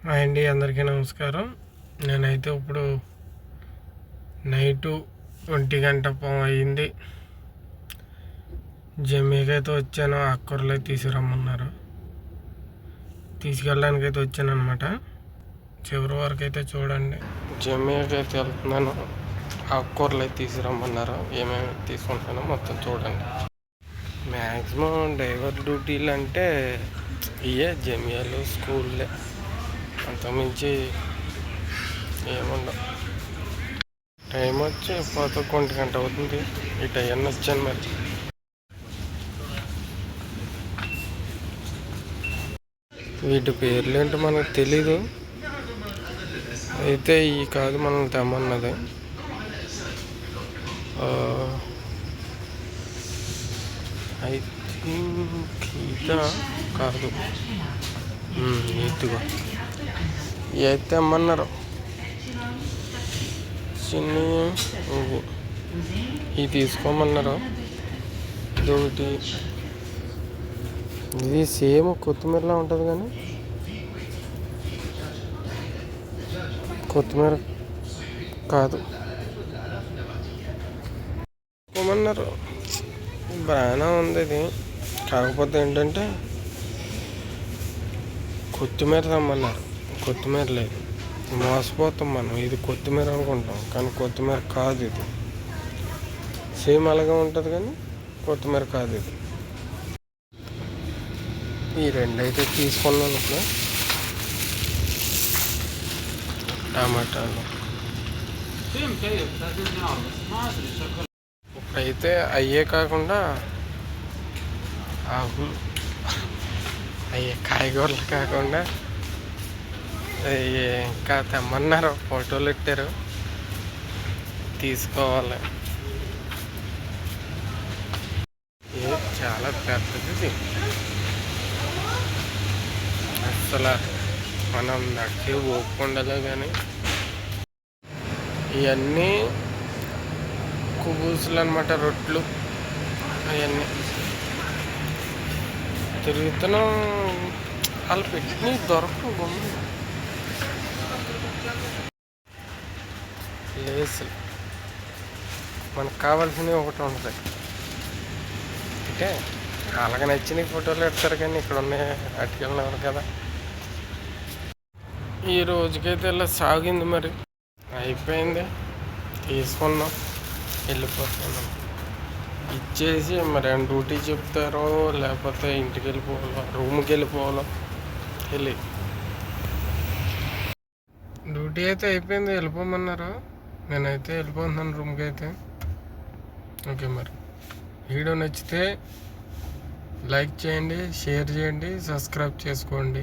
Hi అండి, అందరికీ నమస్కారం. నేనైతే ఇప్పుడు నైటు 1 గంట అయింది. జమీకి అయితే వచ్చాను. ఆకుకూరలు అయితే తీసుకురమ్మన్నారు. తీసుకెళ్ళడానికి అయితే వచ్చాను అనమాట. చివరి వరకు అయితే చూడండి. జమీకి అయితే వెళ్తున్నాను. ఆకుకూరలు అయితే తీసుకురమ్మన్నారు. ఏమేమి తీసుకుంటానో మొత్తం చూడండి. మ్యాక్సిమం డ్రైవర్ డ్యూటీలు అంటే ఇవే జమియాలు, స్కూల్లే, అంతకుమించి ఏముండవు. టైం వచ్చి 1 గంట అవుతుంది. ఈ టైం వచ్చాను. మరి వీటి పేర్లు ఏంటో మనకు తెలీదు. అయితే ఈ కాదు మనల్ని తెమ్మన్నది. ఐ థింక్ ఇదా కాదు, ఇదిగో అయితే తెమ్మన్నారు. చిన్న ఇవి తీసుకోమన్నారు. ఇదొకటి, ఇది సేమ్ కొత్తిమీరలా ఉంటుంది కానీ కొత్తిమీర కాదు. తీసుకోమన్నారు. బాగానే ఉంది ఇది. కాకపోతే ఏంటంటే కొత్తిమీర తెమ్మన్నారు. కొత్తిమీర లేదు. మోసపోతాం మనం. ఇది కొత్తిమీర అనుకుంటాం కానీ కొత్తిమీర కాదు. ఇది సేమ్ అలాగే ఉంటుంది కానీ కొత్తిమీర కాదు. ఇది ఈ రెండు అయితే తీసుకున్నాను. ఇప్పుడు టమాటాలు ఇప్పుడైతే అయ్యే కాకుండా అయ్యే కాయగూరలు కాకుండా ఇంకా తెమ్మన్నారు. ఫోటోలు పెట్టారు, తీసుకోవాలి. చాలా పెద్దది. అసలు మనం నడిచి ఓపుకుండలే కానీ ఇవన్నీ కుబూసులు అనమాట, రొట్లు. అవన్నీ తిరుగుతున్నాం. వాళ్ళు పెట్టి దొరకవు. బొమ్మ లేసులు మనకు కావాల్సినవి ఒకటి ఉంటుంది. అంటే అలాగ నచ్చిన ఫోటోలు పెడతారు కానీ ఇక్కడ ఉన్నాయి అటుకెళ్ళినవారు కదా. ఈ రోజుకైతే ఇలా సాగింది. మరి అయిపోయింది, తీసుకున్నాం, వెళ్ళిపోతున్నాం. ఇచ్చేసి మరి ఆయన డ్యూటీ చెప్తారో లేకపోతే ఇంటికి వెళ్ళిపోవాలో, రూమ్కి వెళ్ళిపోవాలో వెళ్ళి. డ్యూటీ అయితే అయిపోయింది, వెళ్ళిపోమన్నారు. నేనైతే వెళ్ళిపోతున్నాను రూమ్కి అయితే. ఓకే, మరి వీడియో నచ్చితే లైక్ చేయండి, షేర్ చేయండి, సబ్స్క్రైబ్ చేసుకోండి.